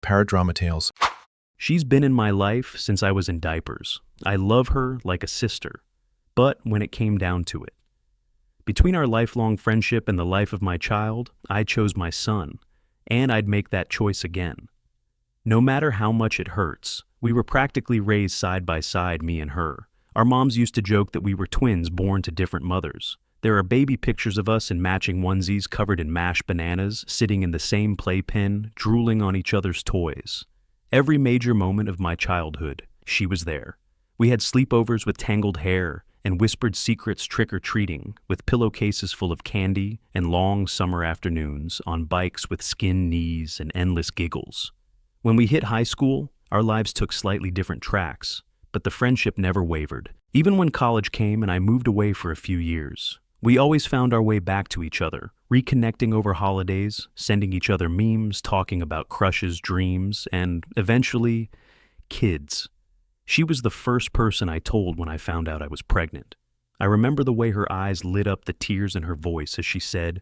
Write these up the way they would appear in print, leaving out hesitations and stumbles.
paradrama tales. She's been in my life since I was in diapers. I love her like a sister. But when it came down to it, between our lifelong friendship and the life of my child, I chose my son, and I'd make that choice again. No matter how much it hurts, we were practically raised side by side, me and her. Our moms used to joke that we were twins born to different mothers. There are baby pictures of us in matching onesies covered in mashed bananas, sitting in the same playpen, drooling on each other's toys. Every major moment of my childhood, she was there. We had sleepovers with tangled hair and whispered secrets trick-or-treating, with pillowcases full of candy and long summer afternoons on bikes with skinned knees and endless giggles. When we hit high school, our lives took slightly different tracks, but the friendship never wavered. Even when college came and I moved away for a few years, we always found our way back to each other, reconnecting over holidays, sending each other memes, talking about crushes, dreams, and, eventually, kids. She was the first person I told when I found out I was pregnant. I remember the way her eyes lit up, the tears in her voice as she said,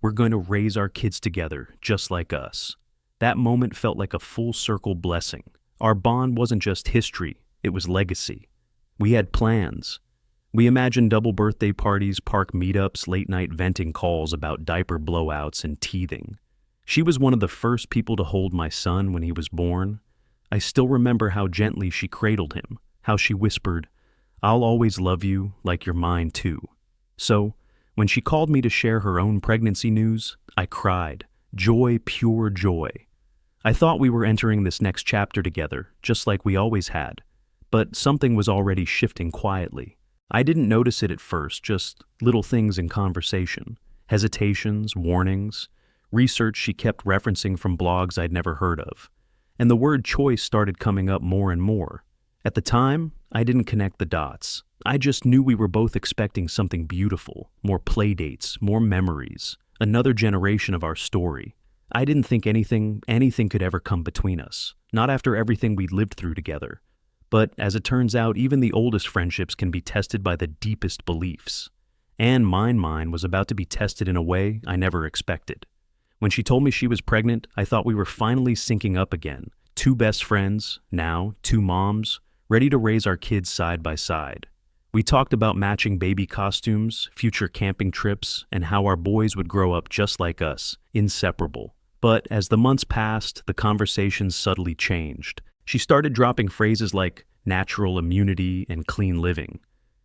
"We're going to raise our kids together, just like us." That moment felt like a full-circle blessing. Our bond wasn't just history, it was legacy. We had plans. We imagined double birthday parties, park meetups, late-night venting calls about diaper blowouts and teething. She was one of the first people to hold my son when he was born. I still remember how gently she cradled him, how she whispered, "I'll always love you like you're mine too." So, when she called me to share her own pregnancy news, I cried. Joy, pure joy. I thought we were entering this next chapter together, just like we always had. But something was already shifting quietly. I didn't notice it at first, just little things in conversation. Hesitations, warnings, research she kept referencing from blogs I'd never heard of. And the word choice started coming up more and more. At the time, I didn't connect the dots. I just knew we were both expecting something beautiful, more playdates, more memories, another generation of our story. I didn't think anything could ever come between us, not after everything we'd lived through together. But as it turns out, even the oldest friendships can be tested by the deepest beliefs. And mine was about to be tested in a way I never expected. When she told me she was pregnant, I thought we were finally syncing up again. Two best friends, now two moms, ready to raise our kids side by side. We talked about matching baby costumes, future camping trips, and how our boys would grow up just like us, inseparable. But as the months passed, the conversations subtly changed. She started dropping phrases like natural immunity and clean living.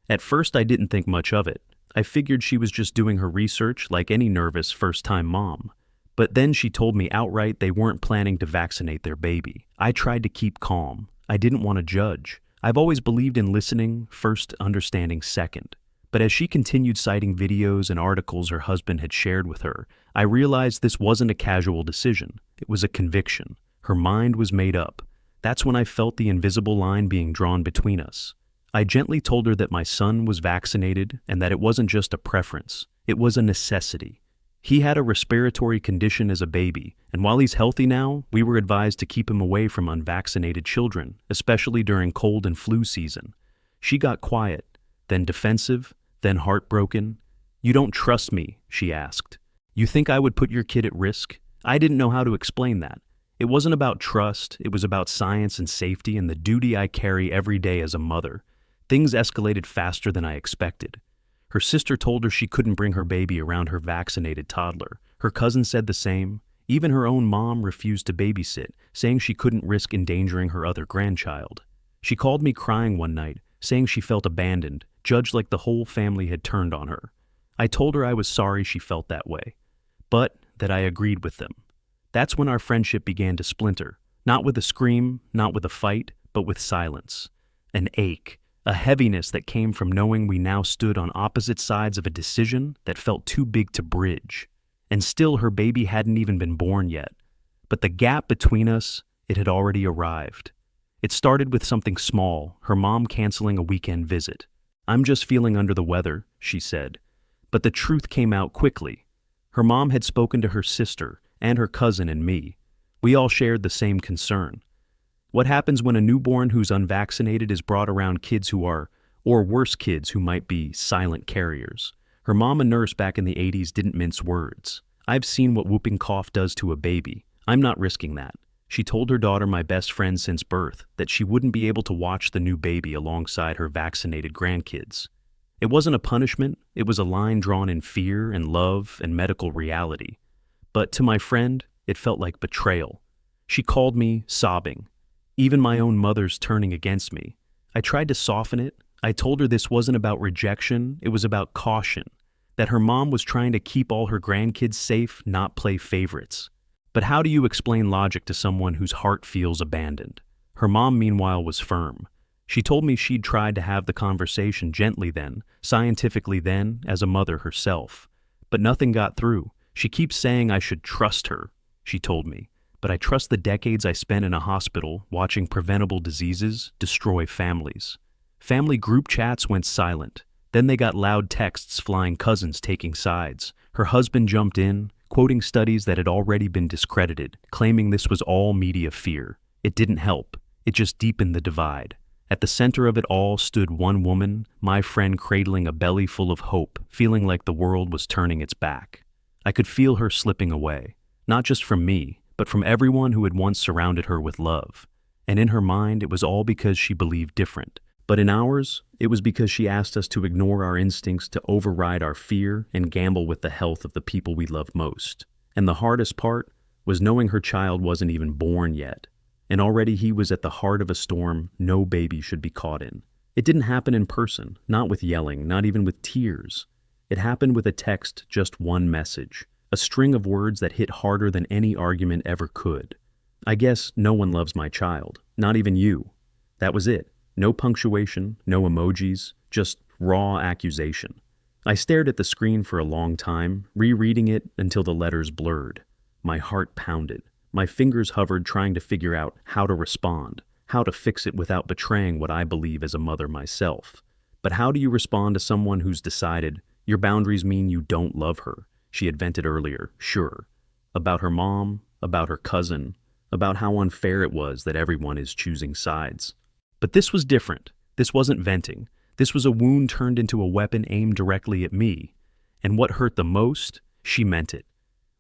At first, I didn't think much of it. I figured she was just doing her research like any nervous first-time mom. But then she told me outright they weren't planning to vaccinate their baby. I tried to keep calm. I didn't want to judge. I've always believed in listening first, understanding second. But as she continued citing videos and articles her husband had shared with her, I realized this wasn't a casual decision. It was a conviction. Her mind was made up. That's when I felt the invisible line being drawn between us. I gently told her that my son was vaccinated and that it wasn't just a preference. It was a necessity. He had a respiratory condition as a baby, and while he's healthy now, we were advised to keep him away from unvaccinated children, especially during cold and flu season. She got quiet, then defensive, then heartbroken. "You don't trust me," she asked. "You think I would put your kid at risk?" I didn't know how to explain that. It wasn't about trust, it was about science and safety and the duty I carry every day as a mother. Things escalated faster than I expected. Her sister told her she couldn't bring her baby around her vaccinated toddler. Her cousin said the same. Even her own mom refused to babysit, saying she couldn't risk endangering her other grandchild. She called me crying one night, saying she felt abandoned, judged like the whole family had turned on her. I told her I was sorry she felt that way, but that I agreed with them. That's when our friendship began to splinter, not with a scream, not with a fight, but with silence. An ache. A heaviness that came from knowing we now stood on opposite sides of a decision that felt too big to bridge. And still her baby hadn't even been born yet. But the gap between us, it had already arrived. It started with something small, her mom canceling a weekend visit. "I'm just feeling under the weather," she said. But the truth came out quickly. Her mom had spoken to her sister and her cousin and me. We all shared the same concern. What happens when a newborn who's unvaccinated is brought around kids who are, or worse kids who might be, silent carriers? Her mom, a nurse back in the 80s, didn't mince words. "I've seen what whooping cough does to a baby. I'm not risking that." She told her daughter, my best friend since birth, that she wouldn't be able to watch the new baby alongside her vaccinated grandkids. It wasn't a punishment, it was a line drawn in fear and love and medical reality. But to my friend, it felt like betrayal. She called me, sobbing. Even my own mother's turning against me. I tried to soften it. I told her this wasn't about rejection, it was about caution. That her mom was trying to keep all her grandkids safe, not play favorites. But how do you explain logic to someone whose heart feels abandoned? Her mom, meanwhile, was firm. She told me she'd tried to have the conversation gently then, scientifically then, as a mother herself. But nothing got through. She keeps saying I should trust her, she told me. But I trust the decades I spent in a hospital watching preventable diseases destroy families. Family group chats went silent. Then they got loud texts flying cousins taking sides. Her husband jumped in, quoting studies that had already been discredited, claiming this was all media fear. It didn't help. It just deepened the divide. At the center of it all stood one woman, my friend, cradling a belly full of hope, feeling like the world was turning its back. I could feel her slipping away, not just from me, but from everyone who had once surrounded her with love. And in her mind, it was all because she believed different. But in ours, it was because she asked us to ignore our instincts, to override our fear, and gamble with the health of the people we love most. And the hardest part was knowing her child wasn't even born yet. And already he was at the heart of a storm no baby should be caught in. It didn't happen in person, not with yelling, not even with tears. It happened with a text, just one message. A string of words that hit harder than any argument ever could. I guess no one loves my child, not even you. That was it. No punctuation, no emojis, just raw accusation. I stared at the screen for a long time, rereading it until the letters blurred. My heart pounded. My fingers hovered, trying to figure out how to respond, how to fix it without betraying what I believe as a mother myself. But how do you respond to someone who's decided your boundaries mean you don't love her? She had vented earlier, sure. About her mom, about her cousin, about how unfair it was that everyone is choosing sides. But this was different. This wasn't venting. This was a wound turned into a weapon aimed directly at me. And what hurt the most? She meant it.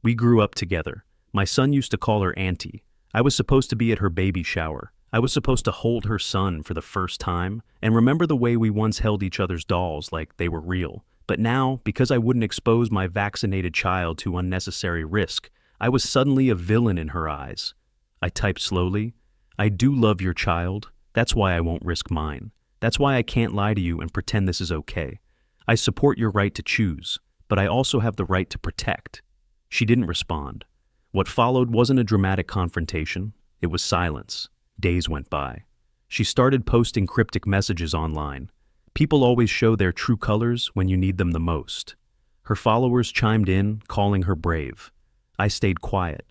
We grew up together. My son used to call her auntie. I was supposed to be at her baby shower. I was supposed to hold her son for the first time and remember the way we once held each other's dolls like they were real. But now, because I wouldn't expose my vaccinated child to unnecessary risk, I was suddenly a villain in her eyes. I typed slowly, I do love your child. That's why I won't risk mine. That's why I can't lie to you and pretend this is okay. I support your right to choose, but I also have the right to protect. She didn't respond. What followed wasn't a dramatic confrontation. It was silence. Days went by. She started posting cryptic messages online. People always show their true colors when you need them the most. Her followers chimed in, calling her brave. I stayed quiet.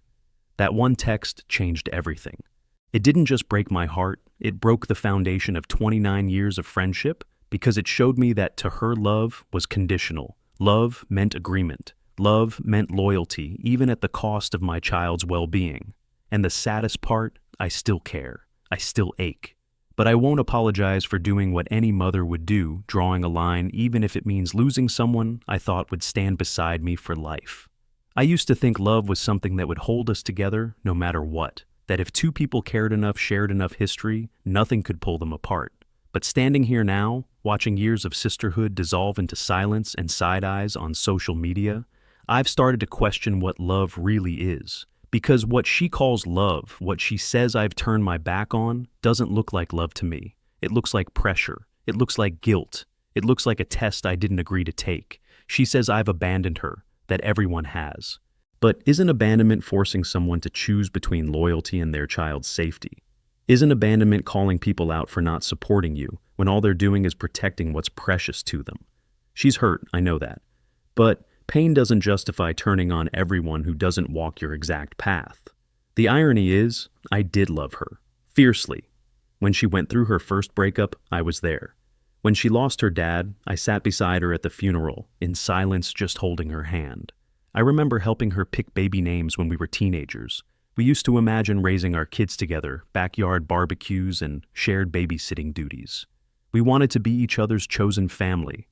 That one text changed everything. It didn't just break my heart, it broke the foundation of 29 years of friendship because it showed me that to her love was conditional. Love meant agreement. Love meant loyalty, even at the cost of my child's well-being. And the saddest part, I still care. I still ache. But I won't apologize for doing what any mother would do, drawing a line, even if it means losing someone I thought would stand beside me for life. I used to think love was something that would hold us together no matter what. That if two people cared enough, shared enough history, nothing could pull them apart. But standing here now, watching years of sisterhood dissolve into silence and side eyes on social media, I've started to question what love really is. Because what she calls love, what she says I've turned my back on, doesn't look like love to me. It looks like pressure. It looks like guilt. It looks like a test I didn't agree to take. She says I've abandoned her, that everyone has. But isn't abandonment forcing someone to choose between loyalty and their child's safety? Isn't abandonment calling people out for not supporting you when all they're doing is protecting what's precious to them? She's hurt, I know that. But pain doesn't justify turning on everyone who doesn't walk your exact path. The irony is, I did love her, fiercely. When she went through her first breakup, I was there. When she lost her dad, I sat beside her at the funeral, in silence, just holding her hand. I remember helping her pick baby names when we were teenagers. We used to imagine raising our kids together, backyard barbecues, and shared babysitting duties. We wanted to be each other's chosen family.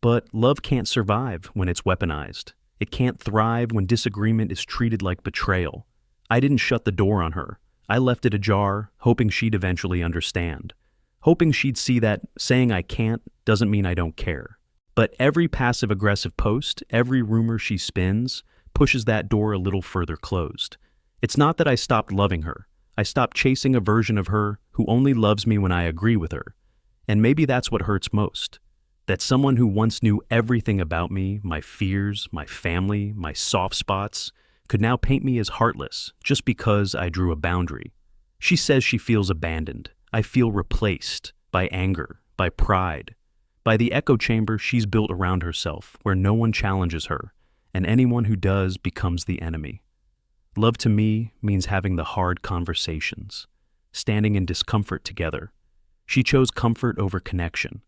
But love can't survive when it's weaponized. It can't thrive when disagreement is treated like betrayal. I didn't shut the door on her. I left it ajar, hoping she'd eventually understand. Hoping she'd see that saying I can't doesn't mean I don't care. But every passive-aggressive post, every rumor she spins, pushes that door a little further closed. It's not that I stopped loving her. I stopped chasing a version of her who only loves me when I agree with her. And maybe that's what hurts most. That someone who once knew everything about me, my fears, my family, my soft spots, could now paint me as heartless just because I drew a boundary. She says she feels abandoned. I feel replaced by anger, by pride, by the echo chamber she's built around herself where no one challenges her, and anyone who does becomes the enemy. Love to me means having the hard conversations, standing in discomfort together. She chose comfort over connection,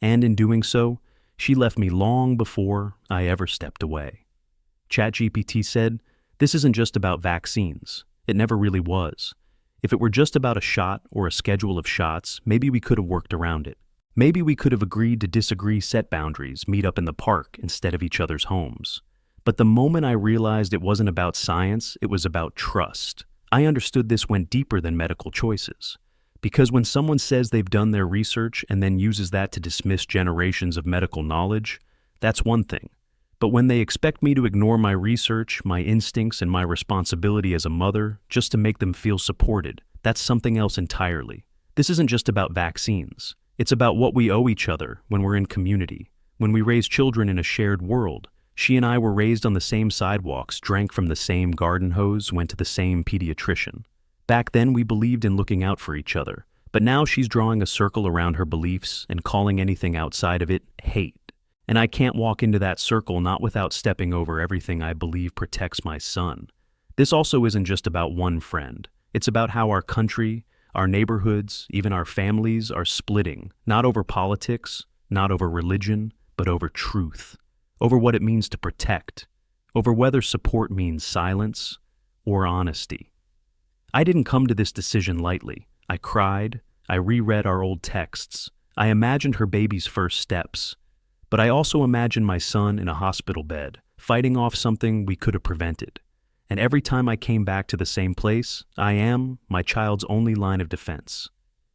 and in doing so, she left me long before I ever stepped away. ChatGPT said, "This isn't just about vaccines. It never really was. If it were just about a shot or a schedule of shots, maybe we could have worked around it. Maybe we could have agreed to disagree, set boundaries, meet up in the park instead of each other's homes. But the moment I realized it wasn't about science, it was about trust. I understood this went deeper than medical choices. Because when someone says they've done their research and then uses that to dismiss generations of medical knowledge, that's one thing. But when they expect me to ignore my research, my instincts, and my responsibility as a mother just to make them feel supported, that's something else entirely. This isn't just about vaccines. It's about what we owe each other when we're in community, when we raise children in a shared world. She and I were raised on the same sidewalks, drank from the same garden hose, went to the same pediatrician. Back then, we believed in looking out for each other, but now she's drawing a circle around her beliefs and calling anything outside of it hate. And I can't walk into that circle not without stepping over everything I believe protects my son. This also isn't just about one friend. It's about how our country, our neighborhoods, even our families are splitting, not over politics, not over religion, but over truth, over what it means to protect, over whether support means silence or honesty. I didn't come to this decision lightly. I cried, I reread our old texts, I imagined her baby's first steps. But I also imagined my son in a hospital bed, fighting off something we could have prevented. And every time I came back to the same place, I am my child's only line of defense.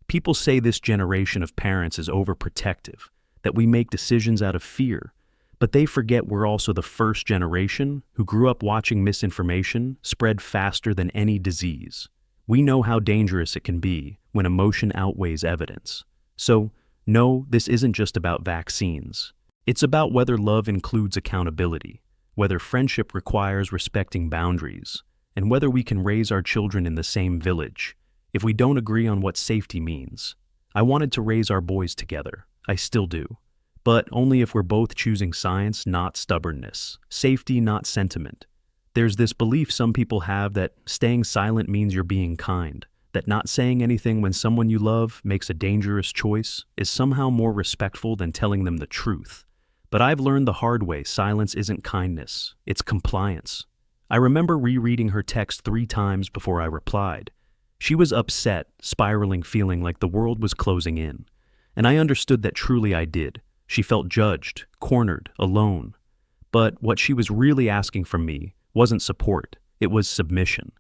People say this generation of parents is overprotective, that we make decisions out of fear, but they forget we're also the first generation who grew up watching misinformation spread faster than any disease. We know how dangerous it can be when emotion outweighs evidence. So, no, this isn't just about vaccines. It's about whether love includes accountability, whether friendship requires respecting boundaries, and whether we can raise our children in the same village, if we don't agree on what safety means. I wanted to raise our boys together. I still do. But only if we're both choosing science, not stubbornness, safety, not sentiment. There's this belief some people have that staying silent means you're being kind, that not saying anything when someone you love makes a dangerous choice is somehow more respectful than telling them the truth. But I've learned the hard way silence isn't kindness, it's compliance. I remember rereading her text 3 times before I replied. She was upset, spiraling, feeling like the world was closing in. And I understood that truly I did. She felt judged, cornered, alone. But what she was really asking from me wasn't support, it was submission.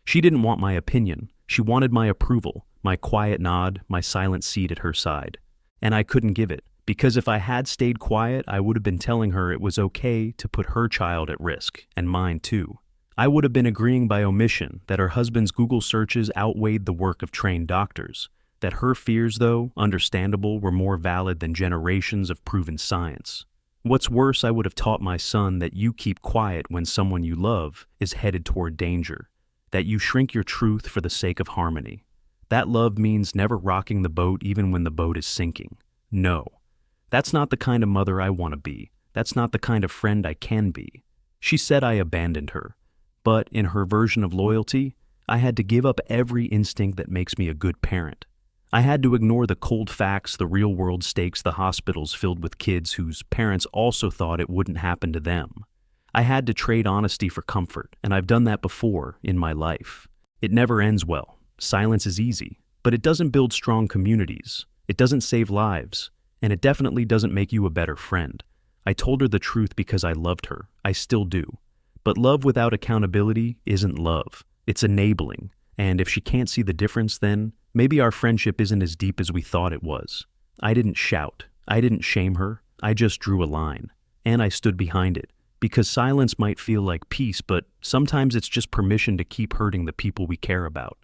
She didn't want my opinion, she wanted my approval, my quiet nod, my silent seat at her side. And I couldn't give it, because if I had stayed quiet, I would have been telling her it was okay to put her child at risk, and mine too. I would have been agreeing by omission that her husband's Google searches outweighed the work of trained doctors, that her fears, though understandable, were more valid than generations of proven science. What's worse, I would have taught my son that you keep quiet when someone you love is headed toward danger, that you shrink your truth for the sake of harmony. That love means never rocking the boat even when the boat is sinking. No, that's not the kind of mother I want to be. That's not the kind of friend I can be. She said I abandoned her, but in her version of loyalty, I had to give up every instinct that makes me a good parent. I had to ignore the cold facts, the real-world stakes, the hospitals filled with kids whose parents also thought it wouldn't happen to them. I had to trade honesty for comfort, and I've done that before in my life. It never ends well. Silence is easy, but it doesn't build strong communities. It doesn't save lives, and it definitely doesn't make you a better friend. I told her the truth because I loved her. I still do. But love without accountability isn't love. It's enabling. And if she can't see the difference, then maybe our friendship isn't as deep as we thought it was. I didn't shout. I didn't shame her. I just drew a line. And I stood behind it. Because silence might feel like peace, but sometimes it's just permission to keep hurting the people we care about.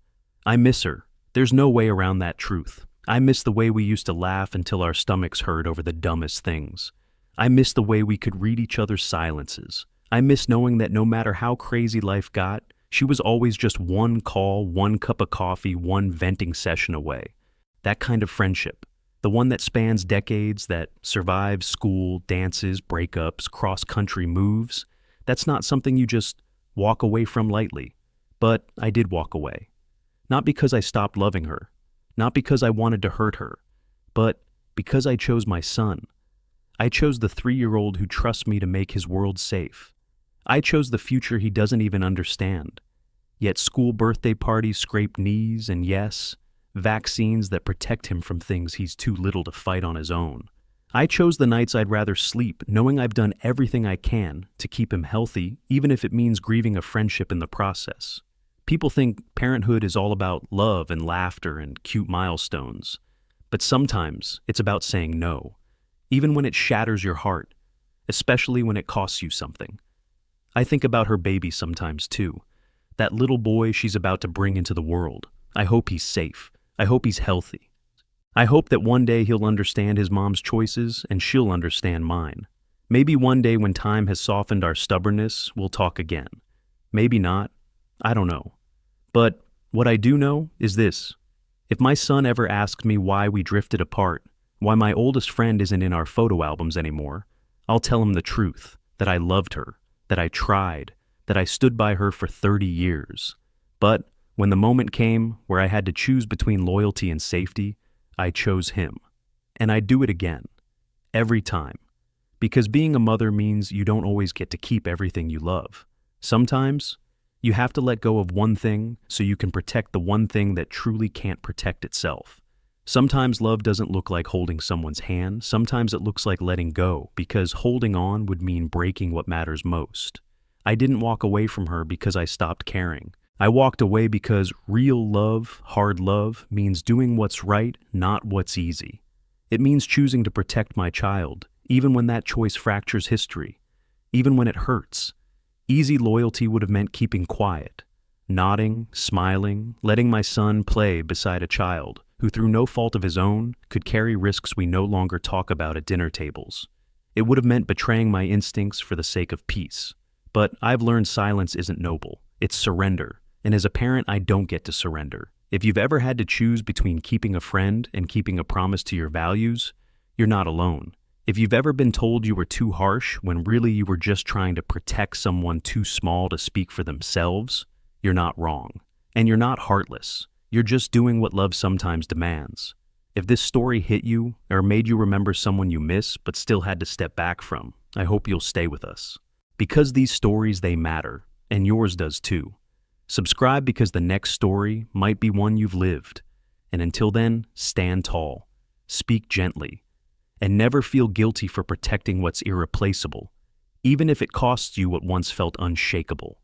I miss her. There's no way around that truth. I miss the way we used to laugh until our stomachs hurt over the dumbest things. I miss the way we could read each other's silences. I miss knowing that no matter how crazy life got, she was always just one call, one cup of coffee, one venting session away. That kind of friendship. The one that spans decades, that survives school, dances, breakups, cross-country moves. That's not something you just walk away from lightly. But I did walk away. Not because I stopped loving her. Not because I wanted to hurt her. But because I chose my son. I chose the 3-year-old who trusts me to make his world safe. I chose the future he doesn't even understand. Yet school birthday parties scrape knees and, yes, vaccines that protect him from things he's too little to fight on his own. I chose the nights I'd rather sleep, knowing I've done everything I can to keep him healthy, even if it means grieving a friendship in the process. People think parenthood is all about love and laughter and cute milestones. But sometimes it's about saying no, even when it shatters your heart, especially when it costs you something. I think about her baby sometimes too. That little boy she's about to bring into the world. I hope he's safe. I hope he's healthy. I hope that one day he'll understand his mom's choices and she'll understand mine. Maybe one day when time has softened our stubbornness, we'll talk again. Maybe not. I don't know. But what I do know is this. If my son ever asks me why we drifted apart, why my oldest friend isn't in our photo albums anymore, I'll tell him the truth, that I loved her, that I tried, that I stood by her for 30 years. But when the moment came where I had to choose between loyalty and safety, I chose him. And I'd do it again. Every time. Because being a mother means you don't always get to keep everything you love. Sometimes, you have to let go of one thing so you can protect the one thing that truly can't protect itself. Sometimes love doesn't look like holding someone's hand. Sometimes it looks like letting go, because holding on would mean breaking what matters most. I didn't walk away from her because I stopped caring. I walked away because real love, hard love, means doing what's right, not what's easy. It means choosing to protect my child, even when that choice fractures history, even when it hurts. Easy loyalty would have meant keeping quiet, nodding, smiling, letting my son play beside a child who, through no fault of his own, could carry risks we no longer talk about at dinner tables. It would have meant betraying my instincts for the sake of peace. But I've learned silence isn't noble. It's surrender. And as a parent, I don't get to surrender. If you've ever had to choose between keeping a friend and keeping a promise to your values, you're not alone. If you've ever been told you were too harsh when really you were just trying to protect someone too small to speak for themselves, you're not wrong. And you're not heartless. You're just doing what love sometimes demands. If this story hit you or made you remember someone you miss but still had to step back from, I hope you'll stay with us. Because these stories, they matter, and yours does too. Subscribe because the next story might be one you've lived. And until then, stand tall, speak gently, and never feel guilty for protecting what's irreplaceable, even if it costs you what once felt unshakable.